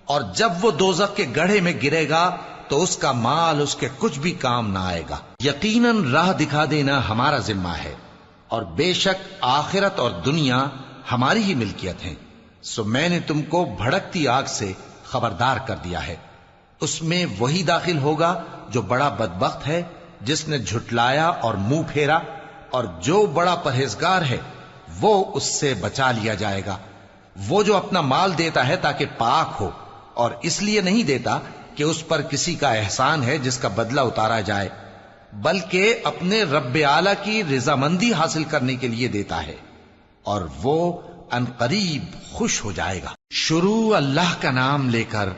اور جب وہ دوزخ کے گڑھے میں گرے گا تو اس کا مال اس کے کچھ بھی کام نہ آئے گا۔ یقیناً راہ دکھا دینا ہمارا ذمہ ہے، اور بے شک آخرت اور دنیا ہماری ہی ملکیت ہیں۔ سو میں نے تم کو بھڑکتی آگ سے خبردار کر دیا ہے، اس میں وہی داخل ہوگا جو بڑا بدبخت ہے، جس نے جھٹلایا اور منہ پھیرا، اور جو بڑا پرہیزگار ہے وہ اس سے بچا لیا جائے گا۔ وہ جو اپنا مال دیتا ہے تاکہ پاک ہو، اور اس لیے نہیں دیتا کہ اس پر کسی کا احسان ہے جس کا بدلہ اتارا جائے، بلکہ اپنے رب اعلی کی رضامندی حاصل کرنے کے لیے دیتا ہے، اور وہ ان قریب خوش ہو جائے گا۔ شروع اللہ کا نام لے کر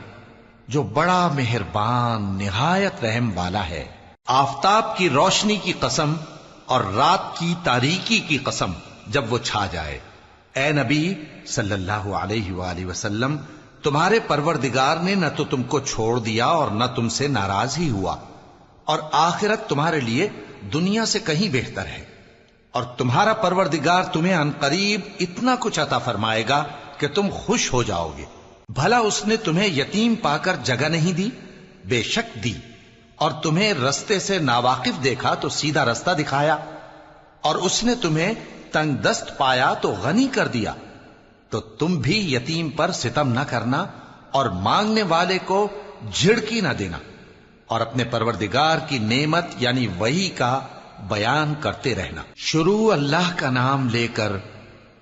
جو بڑا مہربان نہایت رحم والا ہے۔ آفتاب کی روشنی کی قسم اور رات کی تاریکی کی قسم جب وہ چھا جائے۔ اے نبی صلی اللہ علیہ وآلہ وسلم، تمہارے پروردگار نے نہ تو تم کو چھوڑ دیا اور نہ تم سے ناراض ہی ہوا، اور آخرت تمہارے لیے دنیا سے کہیں بہتر ہے، اور تمہارا پروردگار تمہیں عنقریب اتنا کچھ عطا فرمائے گا کہ تم خوش ہو جاؤ گے۔ بھلا اس نے تمہیں یتیم پا کر جگہ نہیں دی؟ بے شک دی، اور تمہیں رستے سے ناواقف دیکھا تو سیدھا رستہ دکھایا، اور اس نے تمہیں تنگ دست پایا تو غنی کر دیا۔ تو تم بھی یتیم پر ستم نہ کرنا، اور مانگنے والے کو جھڑکی نہ دینا، اور اپنے پروردگار کی نعمت یعنی وحی کا بیان کرتے رہنا۔ شروع اللہ کا نام لے کر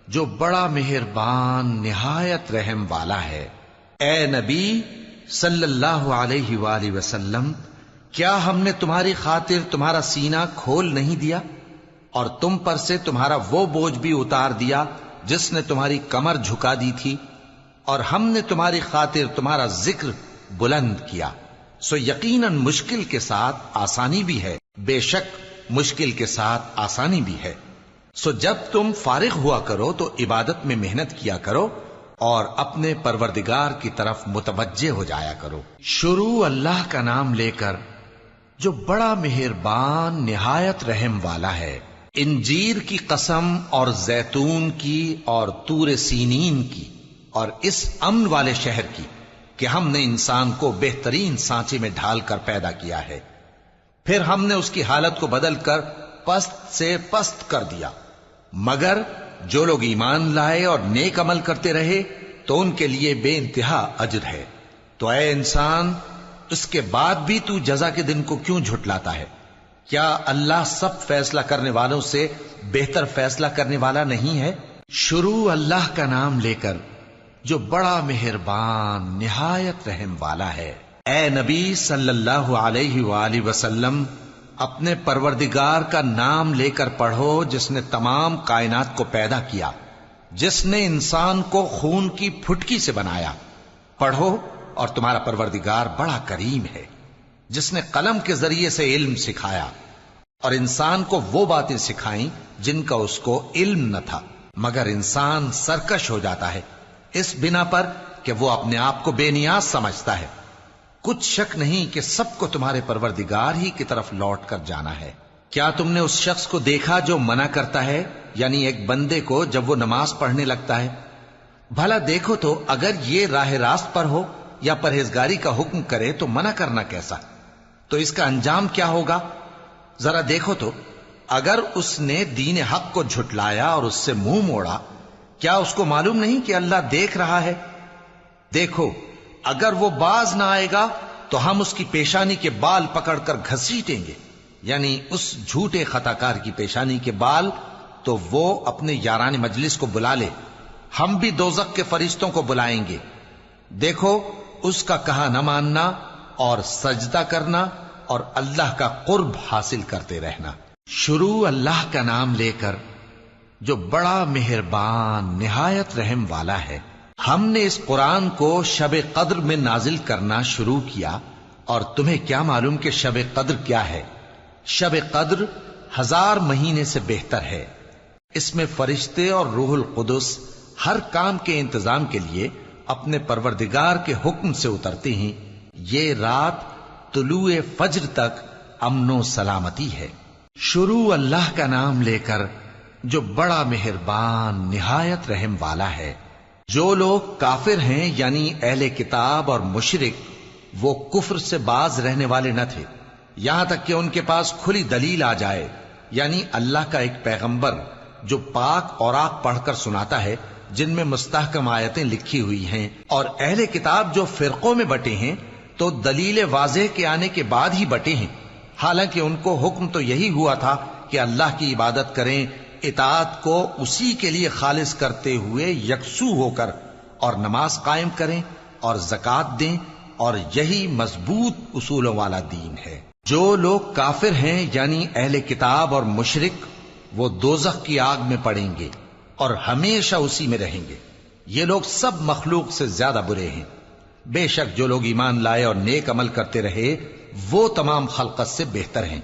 جو بڑا مہربان نہایت رحم والا ہے۔ اے نبی صلی اللہ علیہ وآلہ وسلم، کیا ہم نے تمہاری خاطر تمہارا سینہ کھول نہیں دیا، اور تم پر سے تمہارا وہ بوجھ بھی اتار دیا جس نے تمہاری کمر جھکا دی تھی، اور ہم نے تمہاری خاطر تمہارا ذکر بلند کیا۔ سو یقیناً مشکل کے ساتھ آسانی بھی ہے، بے شک مشکل کے ساتھ آسانی بھی ہے۔ سو جب تم فارغ ہوا کرو تو عبادت میں محنت کیا کرو، اور اپنے پروردگار کی طرف متوجہ ہو جایا کرو۔ شروع اللہ کا نام لے کر جو بڑا مہربان نہایت رحم والا ہے۔ انجیر کی قسم، اور زیتون کی، اور طور سینین کی، اور اس امن والے شہر کی کہ ہم نے انسان کو بہترین سانچے میں ڈھال کر پیدا کیا ہے، پھر ہم نے اس کی حالت کو بدل کر پست سے پست کر دیا، مگر جو لوگ ایمان لائے اور نیک عمل کرتے رہے تو ان کے لیے بے انتہا اجر ہے۔ تو اے انسان، اس کے بعد بھی تو جزا کے دن کو کیوں جھٹلاتا ہے؟ کیا اللہ سب فیصلہ کرنے والوں سے بہتر فیصلہ کرنے والا نہیں ہے؟ شروع اللہ کا نام لے کر جو بڑا مہربان نہایت رحم والا ہے۔ اے نبی صلی اللہ علیہ وآلہ وسلم، اپنے پروردگار کا نام لے کر پڑھو جس نے تمام کائنات کو پیدا کیا، جس نے انسان کو خون کی پھٹکی سے بنایا۔ پڑھو، اور تمہارا پروردگار بڑا کریم ہے، جس نے قلم کے ذریعے سے علم سکھایا، اور انسان کو وہ باتیں سکھائیں جن کا اس کو علم نہ تھا، مگر انسان سرکش ہو جاتا ہے اس بنا پر کہ وہ اپنے آپ کو بے نیاز سمجھتا ہے۔ کچھ شک نہیں کہ سب کو تمہارے پروردگار ہی کی طرف لوٹ کر جانا ہے۔ کیا تم نے اس شخص کو دیکھا جو منع کرتا ہے، یعنی ایک بندے کو جب وہ نماز پڑھنے لگتا ہے؟ بھلا دیکھو تو اگر یہ راہ راست پر ہو یا پرہیزگاری کا حکم کرے تو منع کرنا کیسا؟ تو اس کا انجام کیا ہوگا؟ ذرا دیکھو تو اگر اس نے دین حق کو جھٹلایا اور اس سے منہ موڑا، کیا اس کو معلوم نہیں کہ اللہ دیکھ رہا ہے؟ دیکھو اگر وہ باز نہ آئے گا تو ہم اس کی پیشانی کے بال پکڑ کر گھسیٹیں گے، یعنی اس جھوٹے خطا کار کی پیشانی کے بال، تو وہ اپنے یاران مجلس کو بلا لے، ہم بھی دوزخ کے فرشتوں کو بلائیں گے۔ دیکھو اس کا کہا نہ ماننا اور سجدہ کرنا اور اللہ کا قرب حاصل کرتے رہنا۔ شروع اللہ کا نام لے کر جو بڑا مہربان نہایت رحم والا ہے۔ ہم نے اس قرآن کو شب قدر میں نازل کرنا شروع کیا، اور تمہیں کیا معلوم کہ شب قدر کیا ہے؟ شب قدر 1000 مہینے سے بہتر ہے۔ اس میں فرشتے اور روح القدس ہر کام کے انتظام کے لیے اپنے پروردگار کے حکم سے اترتے ہیں۔ یہ رات طلوع فجر تک امن و سلامتی ہے۔ شروع اللہ کا نام لے کر جو بڑا مہربان نہایت رحم والا ہے۔ جو لوگ کافر ہیں یعنی اہل کتاب اور مشرک، وہ کفر سے باز رہنے والے نہ تھے یہاں تک کہ ان کے پاس کھلی دلیل آ جائے، یعنی اللہ کا ایک پیغمبر جو پاک اوراق پڑھ کر سناتا ہے جن میں مستحکم آیتیں لکھی ہوئی ہیں، اور اہل کتاب جو فرقوں میں بٹے ہیں تو دلیل واضح کے آنے کے بعد ہی بٹے ہیں، حالانکہ ان کو حکم تو یہی ہوا تھا کہ اللہ کی عبادت کریں، اطاعت کو اسی کے لیے خالص کرتے ہوئے یکسو ہو کر، اور نماز قائم کریں اور زکوٰۃ دیں، اور یہی مضبوط اصولوں والا دین ہے۔ جو لوگ کافر ہیں یعنی اہل کتاب اور مشرک، وہ دوزخ کی آگ میں پڑیں گے اور ہمیشہ اسی میں رہیں گے۔ یہ لوگ سب مخلوق سے زیادہ برے ہیں۔ بے شک جو لوگ ایمان لائے اور نیک عمل کرتے رہے وہ تمام خلقت سے بہتر ہیں۔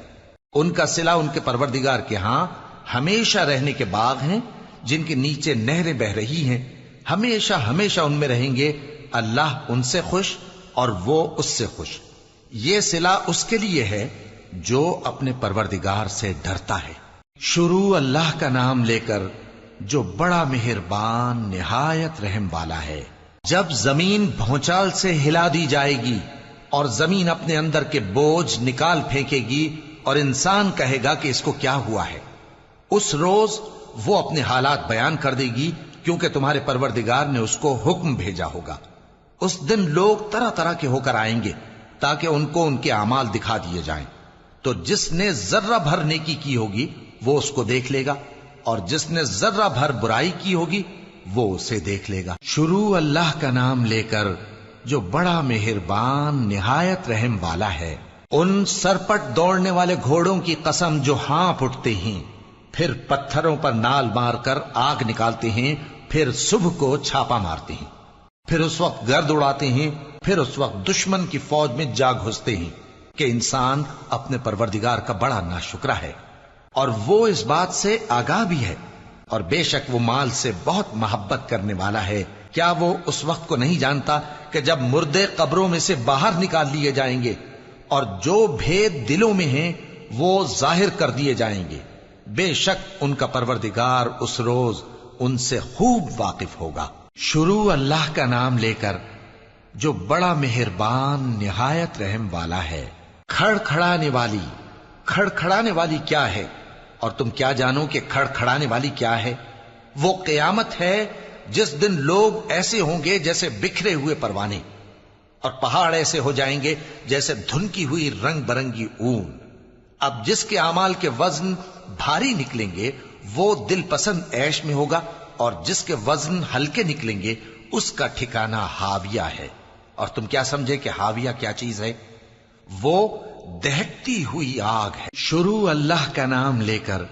ان کا صلہ ان کے پروردگار کے ہاں ہمیشہ رہنے کے باغ ہیں جن کے نیچے نہریں بہ رہی ہیں، ہمیشہ ہمیشہ ان میں رہیں گے۔ اللہ ان سے خوش اور وہ اس سے خوش۔ یہ صلہ اس کے لیے ہے جو اپنے پروردگار سے ڈرتا ہے۔ شروع اللہ کا نام لے کر جو بڑا مہربان نہایت رحم والا ہے۔ جب زمین بھونچال سے ہلا دی جائے گی اور زمین اپنے اندر کے بوجھ نکال پھینکے گی اور انسان کہے گا کہ اس کو کیا ہوا ہے، اس روز وہ اپنے حالات بیان کر دے گی، کیونکہ تمہارے پروردگار نے اس کو حکم بھیجا ہوگا۔ اس دن لوگ طرح طرح کے ہو کر آئیں گے تاکہ ان کو ان کے اعمال دکھا دیے جائیں، تو جس نے ذرہ بھر نیکی کی ہوگی وہ اس کو دیکھ لے گا، اور جس نے ذرہ بھر برائی کی ہوگی وہ اسے دیکھ لے گا۔ شروع اللہ کا نام لے کر جو بڑا مہربان نہایت رحم والا ہے۔ ان سرپٹ دوڑنے والے گھوڑوں کی قسم جو ہانپ اٹھتے ہیں، پھر پتھروں پر نال مار کر آگ نکالتے ہیں، پھر صبح کو چھاپا مارتے ہیں، پھر اس وقت گرد اڑاتے ہیں، پھر اس وقت دشمن کی فوج میں جا گھستے ہیں کہ انسان اپنے پروردگار کا بڑا ناشکرا ہے، اور وہ اس بات سے آگاہ بھی ہے، اور بے شک وہ مال سے بہت محبت کرنے والا ہے۔ کیا وہ اس وقت کو نہیں جانتا کہ جب مردے قبروں میں سے باہر نکال لیے جائیں گے اور جو بھید دلوں میں ہیں وہ ظاہر کر دیے جائیں گے، بے شک ان کا پروردگار اس روز ان سے خوب واقف ہوگا۔ شروع اللہ کا نام لے کر جو بڑا مہربان نہایت رحم والا ہے۔ کھڑکھڑانے والی، کھڑکھڑانے والی کیا ہے؟ اور تم کیا جانو کہ کھڑکھڑانے والی کیا ہے؟ وہ قیامت ہے جس دن لوگ ایسے ہوں گے جیسے بکھرے ہوئے پروانے، اور پہاڑ ایسے ہو جائیں گے جیسے دھنکی ہوئی رنگ برنگی اون۔ اب جس کے اعمال کے وزن بھاری نکلیں گے وہ دل پسند عیش میں ہوگا، اور جس کے وزن ہلکے نکلیں گے اس کا ٹھکانہ ہاویہ ہے۔ اور تم کیا سمجھے کہ ہاویہ کیا چیز ہے؟ وہ دہکتی ہوئی آگ ہے۔ شروع اللہ کا نام لے کر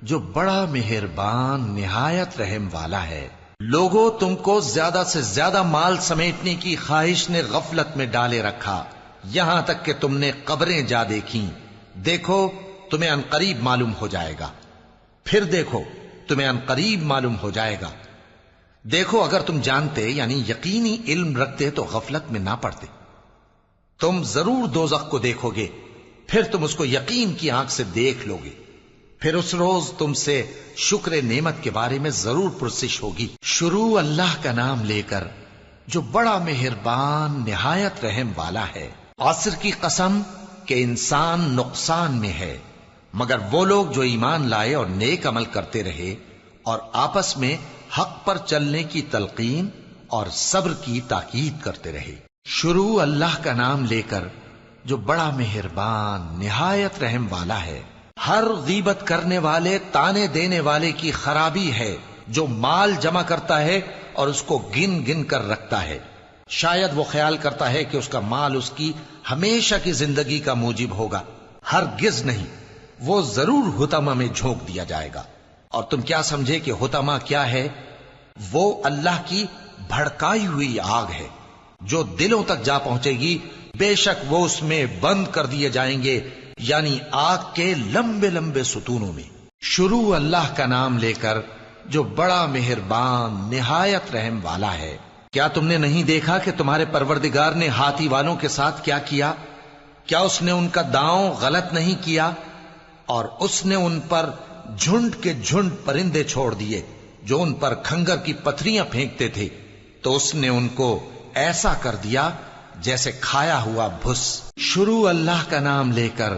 جو بڑا مہربان نہایت رحم والا ہے۔ لوگوں، تم کو زیادہ سے زیادہ مال سمیٹنے کی خواہش نے غفلت میں ڈالے رکھا، یہاں تک کہ تم نے قبریں جا دیکھیں۔ دیکھو تمہیں عنقریب معلوم ہو جائے گا، پھر دیکھو تمہیں عنقریب معلوم ہو جائے گا۔ دیکھو اگر تم جانتے یعنی یقینی علم رکھتے تو غفلت میں نہ پڑتے۔ تم ضرور دوزخ کو دیکھو گے، پھر تم اس کو یقین کی آنکھ سے دیکھ لو گے، پھر اس روز تم سے شکر نعمت کے بارے میں ضرور پرسش ہوگی۔ شروع اللہ کا نام لے کر جو بڑا مہربان نہایت رحم والا ہے۔ عصر کی قسم کہ انسان نقصان میں ہے مگر وہ لوگ جو ایمان لائے اور نیک عمل کرتے رہے اور آپس میں حق پر چلنے کی تلقین اور صبر کی تاکید کرتے رہے۔ شروع اللہ کا نام لے کر جو بڑا مہربان نہایت رحم والا ہے۔ ہر غیبت کرنے والے تانے دینے والے کی خرابی ہے جو مال جمع کرتا ہے اور اس کو گن گن کر رکھتا ہے، شاید وہ خیال کرتا ہے کہ اس کا مال اس کی ہمیشہ کی زندگی کا موجب ہوگا، ہرگز نہیں، وہ ضرور حطمہ میں جھونک دیا جائے گا۔ اور تم کیا سمجھے کہ حطمہ کیا ہے؟ وہ اللہ کی بھڑکائی ہوئی آگ ہے جو دلوں تک جا پہنچے گی، بے شک وہ اس میں بند کر دیے جائیں گے، یعنی آگ کے لمبے لمبے ستونوں میں۔ شروع اللہ کا نام لے کر جو بڑا مہربان نہایت رحم والا ہے۔ کیا تم نے نہیں دیکھا کہ تمہارے پروردگار نے ہاتھی والوں کے ساتھ کیا کیا؟ کیا اس نے ان کا داؤں غلط نہیں کیا؟ اور اس نے ان پر جھنڈ کے جھنڈ پرندے چھوڑ دیے جو ان پر کھنگر کی پتھریاں پھینکتے تھے، تو اس نے ان کو ایسا کر دیا جیسے کھایا ہوا بھس۔ شروع اللہ کا نام لے کر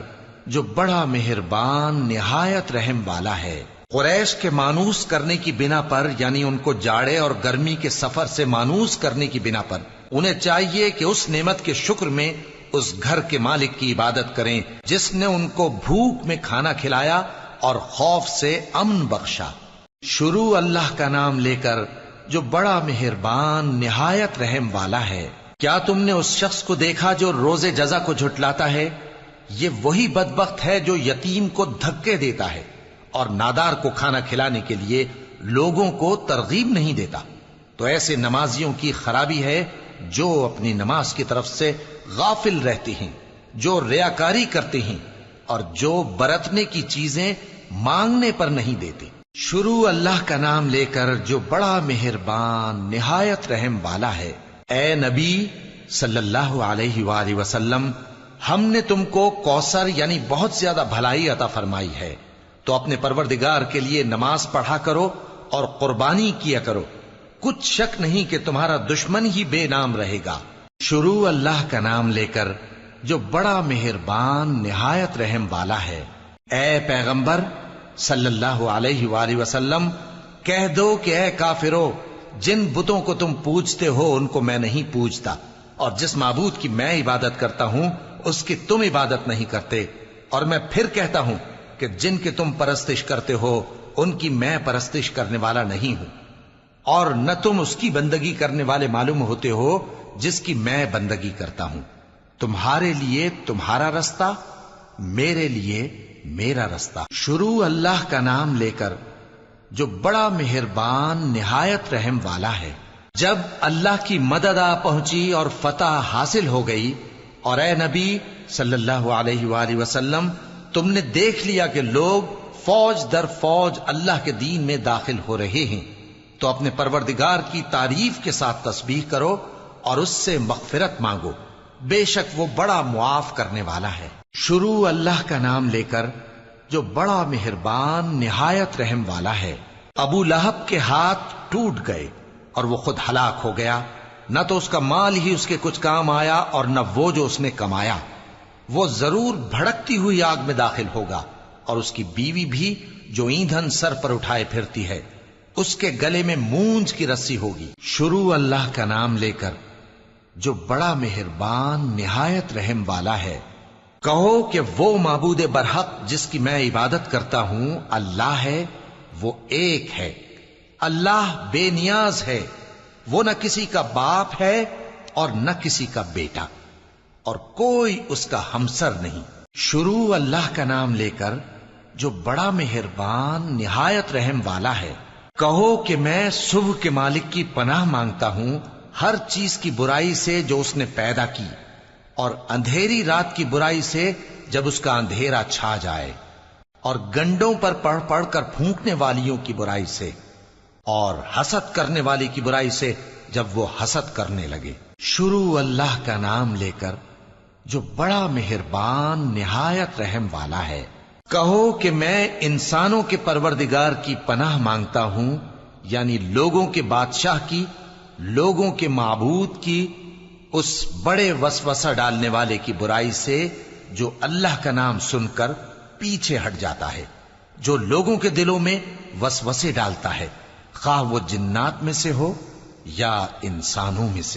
جو بڑا مہربان نہایت رحم والا ہے۔ قریش کے مانوس کرنے کی بنا پر، یعنی ان کو جاڑے اور گرمی کے سفر سے مانوس کرنے کی بنا پر، انہیں چاہیے کہ اس نعمت کے شکر میں اس گھر کے مالک کی عبادت کریں جس نے ان کو بھوک میں کھانا کھلایا اور خوف سے امن بخشا۔ شروع اللہ کا نام لے کر جو بڑا مہربان نہایت رحم والا ہے۔ کیا تم نے اس شخص کو دیکھا جو روز جزا کو جھٹلاتا ہے؟ یہ وہی بدبخت ہے جو یتیم کو دھکے دیتا ہے اور نادار کو کھانا کھلانے کے لیے لوگوں کو ترغیب نہیں دیتا۔ تو ایسے نمازیوں کی خرابی ہے جو اپنی نماز کی طرف سے غافل رہتے ہیں، جو ریاکاری کرتے ہیں اور جو برتنے کی چیزیں مانگنے پر نہیں دیتے۔ شروع اللہ کا نام لے کر جو بڑا مہربان نہایت رحم والا ہے۔ اے نبی صلی اللہ علیہ وآلہ وسلم، ہم نے تم کو کوثر یعنی بہت زیادہ بھلائی عطا فرمائی ہے، تو اپنے پروردگار کے لیے نماز پڑھا کرو اور قربانی کیا کرو، کچھ شک نہیں کہ تمہارا دشمن ہی بے نام رہے گا۔ شروع اللہ کا نام لے کر جو بڑا مہربان نہایت رحم والا ہے۔ اے پیغمبر صلی اللہ علیہ وآلہ وسلم، کہہ دو کہ اے کافرو، جن بتوں کو تم پوجتے ہو ان کو میں نہیں پوجتا، اور جس معبود کی میں عبادت کرتا ہوں اس کی تم عبادت نہیں کرتے، اور میں پھر کہتا ہوں کہ جن کی تم پرستش کرتے ہو ان کی میں پرستش کرنے والا نہیں ہوں، اور نہ تم اس کی بندگی کرنے والے معلوم ہوتے ہو جس کی میں بندگی کرتا ہوں۔ تمہارے لیے تمہارا رستہ، میرے لیے میرا رستہ۔ شروع اللہ کا نام لے کر جو بڑا مہربان نہایت رحم والا ہے۔ جب اللہ کی مدد آ پہنچی اور فتح حاصل ہو گئی، اور اے نبی صلی اللہ علیہ وآلہ وسلم، تم نے دیکھ لیا کہ لوگ فوج در فوج اللہ کے دین میں داخل ہو رہے ہیں، تو اپنے پروردگار کی تعریف کے ساتھ تسبیح کرو اور اس سے مغفرت مانگو، بے شک وہ بڑا معاف کرنے والا ہے۔ شروع اللہ کا نام لے کر جو بڑا مہربان نہایت رحم والا ہے۔ ابو لہب کے ہاتھ ٹوٹ گئے اور وہ خود ہلاک ہو گیا، نہ تو اس کا مال ہی اس کے کچھ کام آیا اور نہ وہ جو اس نے کمایا۔ وہ ضرور بھڑکتی ہوئی آگ میں داخل ہوگا، اور اس کی بیوی بھی جو ایندھن سر پر اٹھائے پھرتی ہے، اس کے گلے میں مونج کی رسی ہوگی۔ شروع اللہ کا نام لے کر جو بڑا مہربان نہایت رحم والا ہے۔ کہو کہ وہ معبود برحق جس کی میں عبادت کرتا ہوں اللہ ہے، وہ ایک ہے، اللہ بے نیاز ہے، وہ نہ کسی کا باپ ہے اور نہ کسی کا بیٹا، اور کوئی اس کا ہمسر نہیں۔ شروع اللہ کا نام لے کر جو بڑا مہربان نہایت رحم والا ہے۔ کہو کہ میں صبح کے مالک کی پناہ مانگتا ہوں ہر چیز کی برائی سے جو اس نے پیدا کی، اور اندھیری رات کی برائی سے جب اس کا اندھیرا چھا جائے، اور گنڈوں پر پڑھ پڑھ کر پھونکنے والیوں کی برائی سے، اور حسد کرنے والی کی برائی سے جب وہ حسد کرنے لگے۔ شروع اللہ کا نام لے کر جو بڑا مہربان نہایت رحم والا ہے۔ کہو کہ میں انسانوں کے پروردگار کی پناہ مانگتا ہوں، یعنی لوگوں کے بادشاہ کی، لوگوں کے معبود کی، اس بڑے وسوسہ ڈالنے والے کی برائی سے جو اللہ کا نام سن کر پیچھے ہٹ جاتا ہے، جو لوگوں کے دلوں میں وسوسے ڈالتا ہے، خواہ وہ جنات میں سے ہو یا انسانوں میں سے۔